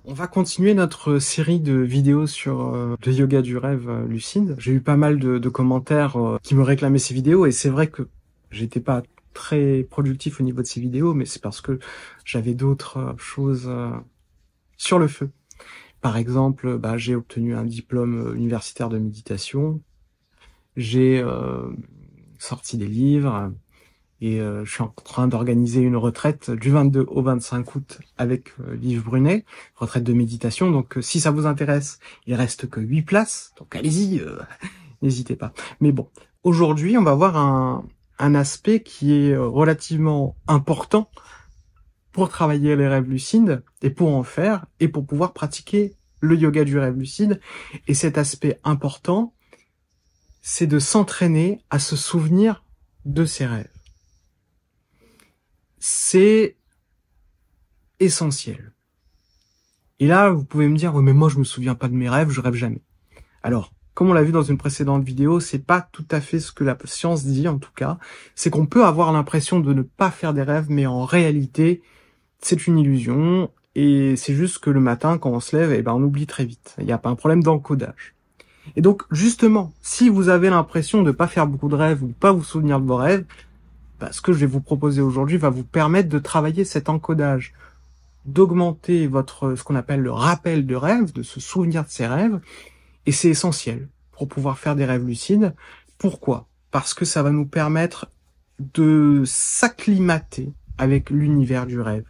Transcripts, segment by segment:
On va continuer notre série de vidéos sur le yoga du rêve lucide. J'ai eu pas mal de commentaires qui me réclamaient ces vidéos et c'est vrai que j'étais pas très productif au niveau de ces vidéos, mais c'est parce que j'avais d'autres choses sur le feu. Par exemple, j'ai obtenu un diplôme universitaire de méditation, j'ai sorti des livres, et je suis en train d'organiser une retraite du 22 au 25 août avec Yves Brunet, retraite de méditation. Donc si ça vous intéresse, il reste que 8 places, donc allez-y, n'hésitez pas. Mais bon, aujourd'hui, on va voir un aspect qui est relativement important pour travailler les rêves lucides, et pour en faire, et pour pouvoir pratiquer le yoga du rêve lucide. Et cet aspect important, c'est de s'entraîner à se souvenir de ses rêves. C'est essentiel. Et là, vous pouvez me dire, oui, mais moi, je me souviens pas de mes rêves, je rêve jamais. Alors, comme on l'a vu dans une précédente vidéo, c'est pas tout à fait ce que la science dit, en tout cas. C'est qu'on peut avoir l'impression de ne pas faire des rêves, mais en réalité, c'est une illusion, et c'est juste que le matin, quand on se lève, on oublie très vite. Il n'y a pas un problème d'encodage. Et donc, justement, si vous avez l'impression de pas faire beaucoup de rêves, ou de pas vous souvenir de vos rêves, ce que je vais vous proposer aujourd'hui va vous permettre de travailler cet encodage, d'augmenter ce qu'on appelle le rappel de rêve, de se souvenir de ses rêves, et c'est essentiel pour pouvoir faire des rêves lucides. Pourquoi? Parce que ça va nous permettre de s'acclimater avec l'univers du rêve,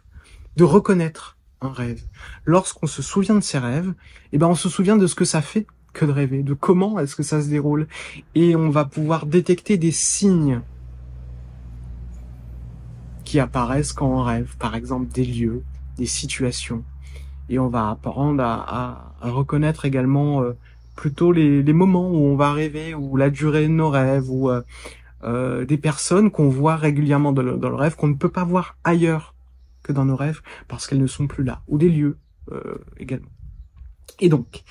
de reconnaître un rêve. Lorsqu'on se souvient de ses rêves, on se souvient de ce que ça fait que de rêver, de comment est-ce que ça se déroule, et on va pouvoir détecter des signes qui apparaissent quand on rêve, par exemple des lieux, des situations. Et on va apprendre à reconnaître également plutôt les moments où on va rêver, ou la durée de nos rêves, ou des personnes qu'on voit régulièrement dans le rêve, qu'on ne peut pas voir ailleurs que dans nos rêves, parce qu'elles ne sont plus là, ou des lieux également. Et donc,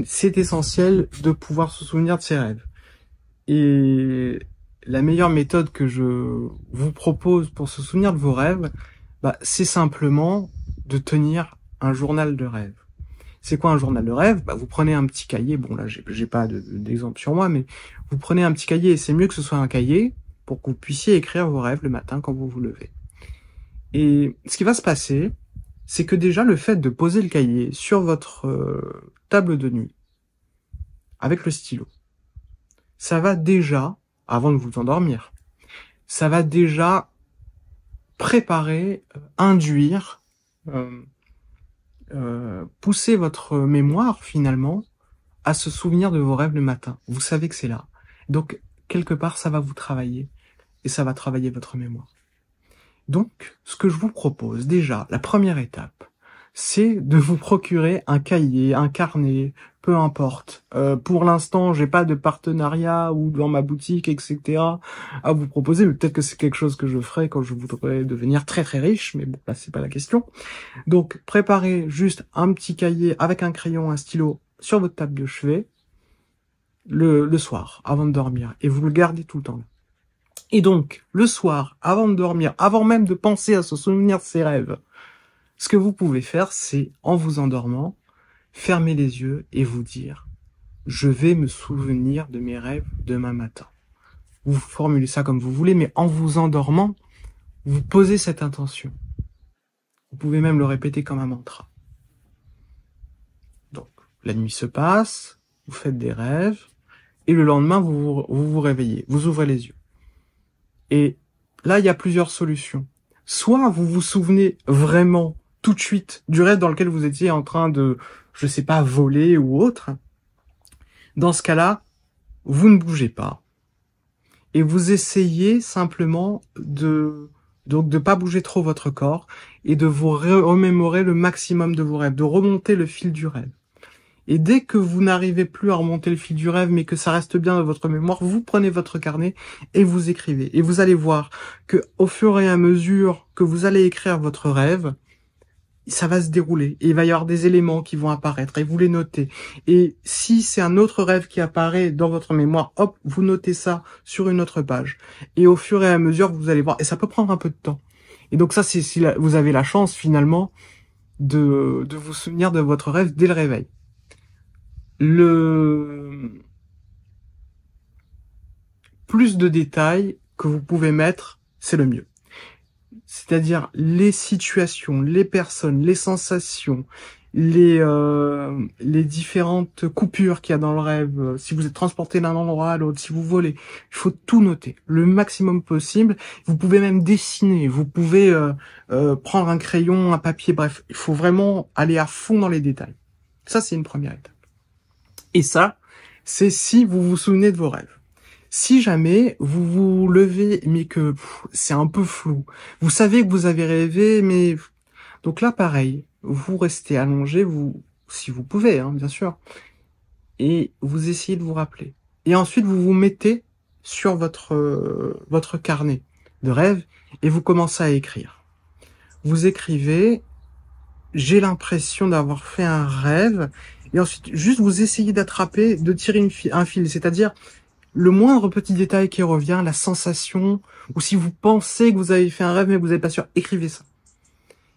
c'est essentiel de pouvoir se souvenir de ses rêves. Et la meilleure méthode que je vous propose pour se souvenir de vos rêves, c'est simplement de tenir un journal de rêve. C'est quoi un journal de rêve? Vous prenez un petit cahier, bon là j'ai pas d'exemple sur moi, mais vous prenez un petit cahier, et c'est mieux que ce soit un cahier pour que vous puissiez écrire vos rêves le matin quand vous vous levez. Et ce qui va se passer, c'est que déjà le fait de poser le cahier sur votre table de nuit, avec le stylo, ça va déjà, avant de vous endormir, ça va déjà préparer, induire, pousser votre mémoire finalement à se souvenir de vos rêves le matin. Vous savez que c'est là. Donc, quelque part, ça va vous travailler, et ça va travailler votre mémoire. Donc, ce que je vous propose déjà, la première étape, c'est de vous procurer un cahier, un carnet, peu importe. Pour l'instant, j'ai pas de partenariat ou dans ma boutique, etc. à vous proposer, mais peut-être que c'est quelque chose que je ferai quand je voudrais devenir très très riche, mais bon, là c'est pas la question. Donc, préparez juste un petit cahier avec un crayon, un stylo sur votre table de chevet le soir, avant de dormir, et vous le gardez tout le temps. Et donc, le soir, avant de dormir, avant même de penser à se souvenir de ses rêves, ce que vous pouvez faire, c'est, en vous endormant, fermer les yeux et vous dire « Je vais me souvenir de mes rêves demain matin ». Vous formulez ça comme vous voulez, mais en vous endormant, vous posez cette intention. Vous pouvez même le répéter comme un mantra. Donc, la nuit se passe, vous faites des rêves, et le lendemain, vous vous réveillez, vous ouvrez les yeux. Et là, il y a plusieurs solutions. Soit vous vous souvenez vraiment tout de suite du rêve dans lequel vous étiez en train de, je sais pas, voler ou autre. Dans ce cas-là, vous ne bougez pas. Et vous essayez simplement de pas bouger trop votre corps et de vous remémorer le maximum de vos rêves, de remonter le fil du rêve. Et dès que vous n'arrivez plus à remonter le fil du rêve, mais que ça reste bien dans votre mémoire, vous prenez votre carnet et vous écrivez. Et vous allez voir que au fur et à mesure que vous allez écrire votre rêve, ça va se dérouler. Et il va y avoir des éléments qui vont apparaître et vous les notez. Et si c'est un autre rêve qui apparaît dans votre mémoire, hop, vous notez ça sur une autre page. Et au fur et à mesure, vous allez voir. Et ça peut prendre un peu de temps. Et donc ça, c'est si vous avez la chance finalement de vous souvenir de votre rêve dès le réveil. Le plus de détails que vous pouvez mettre, c'est le mieux. C'est-à-dire les situations, les personnes, les sensations, les différentes coupures qu'il y a dans le rêve, si vous êtes transporté d'un endroit à l'autre, si vous volez, il faut tout noter, le maximum possible. Vous pouvez même dessiner, vous pouvez prendre un crayon, un papier, bref, il faut vraiment aller à fond dans les détails. Ça, c'est une première étape. Et ça, c'est si vous vous souvenez de vos rêves. Si jamais vous vous levez, mais que c'est un peu flou, vous savez que vous avez rêvé, mais donc là, pareil, vous restez allongé, vous, si vous pouvez, hein, bien sûr, et vous essayez de vous rappeler. Et ensuite, vous vous mettez sur votre carnet de rêve et vous commencez à écrire. Vous écrivez, j'ai l'impression d'avoir fait un rêve, et ensuite, juste vous essayez d'attraper, de tirer un fil, c'est-à-dire le moindre petit détail qui revient, la sensation, ou si vous pensez que vous avez fait un rêve mais vous n'êtes pas sûr, écrivez ça.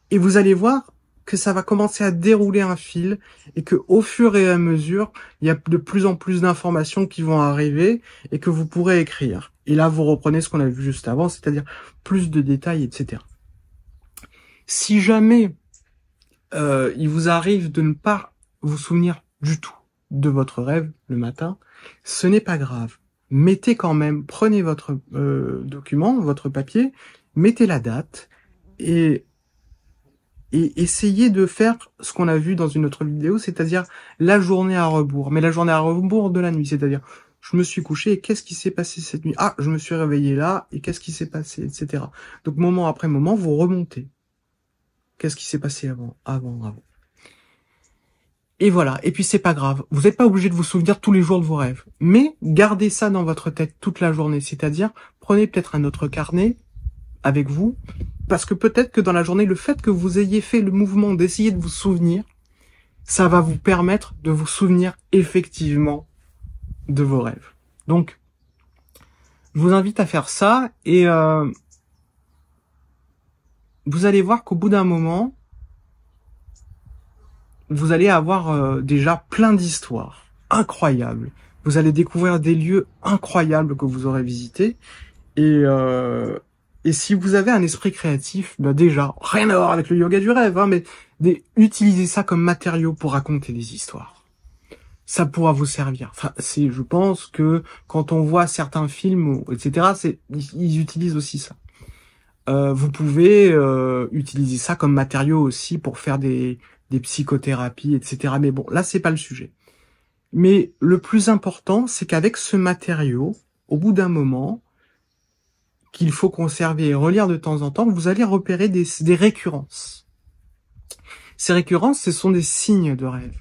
Et vous allez voir que ça va commencer à dérouler un fil et que au fur et à mesure, il y a de plus en plus d'informations qui vont arriver et que vous pourrez écrire. Et là, vous reprenez ce qu'on a vu juste avant, c'est-à-dire plus de détails, etc. Si jamais il vous arrive de ne pas vous souvenir du tout de votre rêve le matin, ce n'est pas grave. Mettez quand même, prenez votre document, votre papier, mettez la date et essayez de faire ce qu'on a vu dans une autre vidéo, c'est-à-dire la journée à rebours, mais la journée à rebours de la nuit, c'est-à-dire je me suis couché et qu'est-ce qui s'est passé cette nuit? Ah, je me suis réveillé là et qu'est-ce qui s'est passé, etc. Donc moment après moment, vous remontez. Qu'est-ce qui s'est passé avant. Et voilà, et puis c'est pas grave, vous n'êtes pas obligé de vous souvenir tous les jours de vos rêves, mais gardez ça dans votre tête toute la journée, c'est-à-dire prenez peut-être un autre carnet avec vous, parce que peut-être que dans la journée, le fait que vous ayez fait le mouvement d'essayer de vous souvenir, ça va vous permettre de vous souvenir effectivement de vos rêves. Donc, je vous invite à faire ça, et vous allez voir qu'au bout d'un moment, vous allez avoir déjà plein d'histoires incroyables. Vous allez découvrir des lieux incroyables que vous aurez visités. Et si vous avez un esprit créatif, bah déjà, rien à voir avec le yoga du rêve, hein, mais utilisez ça comme matériau pour raconter des histoires. Ça pourra vous servir. Enfin, je pense que quand on voit certains films, etc., ils utilisent aussi ça. Vous pouvez utiliser ça comme matériau aussi pour faire des psychothérapies, etc. Mais bon, là, c'est pas le sujet. Mais le plus important, c'est qu'avec ce matériau, au bout d'un moment, qu'il faut conserver et relire de temps en temps, vous allez repérer des récurrences. Ces récurrences, ce sont des signes de rêve.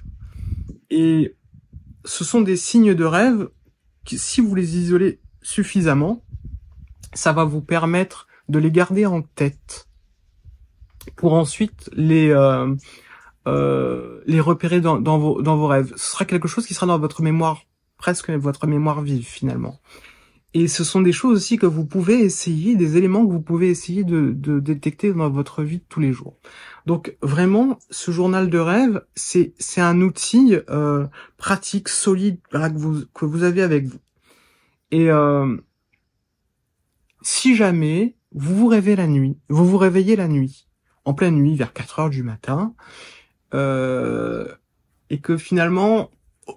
Et ce sont des signes de rêve qui, si vous les isolez suffisamment, ça va vous permettre de les garder en tête pour ensuite les repérer dans vos rêves. Ce sera quelque chose qui sera dans votre mémoire, presque votre mémoire vive finalement. Et ce sont des choses aussi que vous pouvez essayer, des éléments que vous pouvez essayer de détecter dans votre vie de tous les jours. Donc vraiment, ce journal de rêve, c'est un outil pratique, solide, voilà, que vous avez avec vous. Et si jamais vous vous réveillez la nuit, en pleine nuit, vers 4 heures du matin, et que finalement,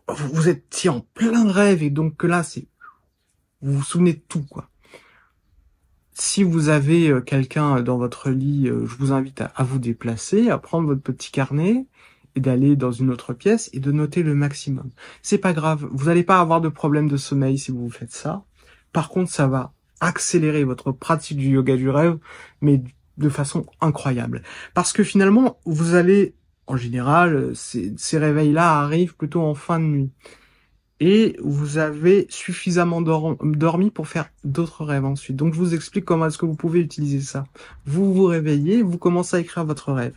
vous êtes en plein rêve, et donc que là, vous vous souvenez de tout, quoi. Si vous avez quelqu'un dans votre lit, je vous invite à vous déplacer, à prendre votre petit carnet et d'aller dans une autre pièce et de noter le maximum. C'est pas grave, vous n'allez pas avoir de problème de sommeil si vous faites ça. Par contre, ça va accélérer votre pratique du yoga du rêve, mais de façon incroyable. Parce que finalement, vous allez, en général, ces réveils-là arrivent plutôt en fin de nuit. Et vous avez suffisamment dormi pour faire d'autres rêves ensuite. Donc je vous explique comment est-ce que vous pouvez utiliser ça. Vous vous réveillez, vous commencez à écrire votre rêve.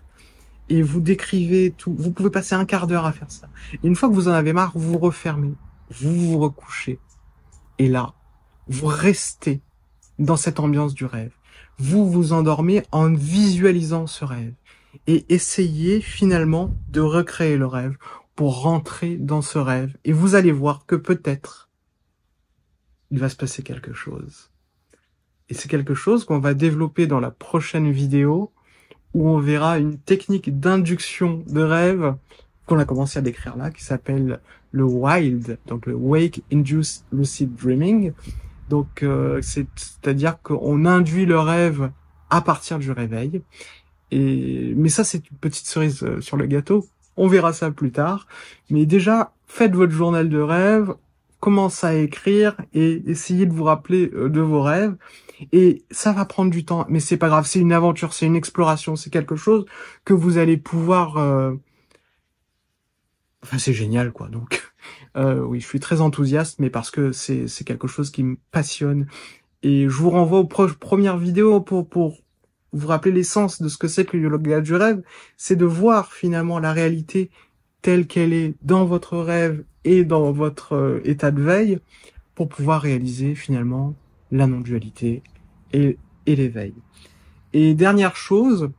Et vous décrivez tout. Vous pouvez passer un quart d'heure à faire ça. Et une fois que vous en avez marre, vous vous refermez. Vous vous recouchez. Et là, vous restez dans cette ambiance du rêve. Vous vous endormez en visualisant ce rêve. et essayez finalement de recréer le rêve pour rentrer dans ce rêve. Et vous allez voir que peut-être il va se passer quelque chose. Et c'est quelque chose qu'on va développer dans la prochaine vidéo où on verra une technique d'induction de rêve qu'on a commencé à décrire là, qui s'appelle le WILD, donc le Wake Induced Lucid Dreaming. Donc c'est-à-dire qu'on induit le rêve à partir du réveil. Mais ça, c'est une petite cerise sur le gâteau. On verra ça plus tard. Mais déjà, faites votre journal de rêve, commencez à écrire et essayez de vous rappeler de vos rêves. Et ça va prendre du temps, mais c'est pas grave. C'est une aventure, c'est une exploration, c'est quelque chose que vous allez pouvoir... Enfin, c'est génial, quoi. Donc, oui, je suis très enthousiaste, mais parce que c'est quelque chose qui me passionne. Et je vous renvoie aux premières vidéos pour vous rappeler l'essence de ce que c'est que le yoga du rêve. C'est de voir finalement la réalité telle qu'elle est dans votre rêve et dans votre état de veille pour pouvoir réaliser finalement la non-dualité et l'éveil. Et dernière chose,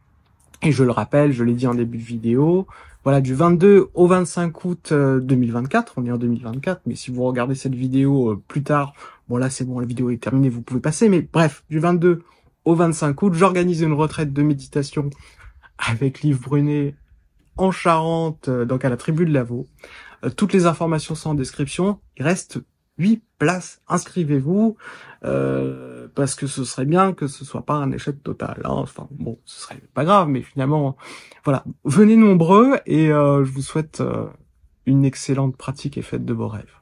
et je le rappelle, je l'ai dit en début de vidéo, voilà, du 22 au 25 août 2024, on est en 2024, mais si vous regardez cette vidéo plus tard, bon là c'est bon, la vidéo est terminée, vous pouvez passer, mais bref, du 22 au 25 août, j'organise une retraite de méditation avec Liv Brunet en Charente, donc à la tribu de Lavaux. Toutes les informations sont en description, il reste 8 places, inscrivez-vous, parce que ce serait bien que ce soit pas un échec total, hein. Enfin bon, ce serait pas grave, mais finalement, voilà, venez nombreux et je vous souhaite une excellente pratique et faites de beaux rêves.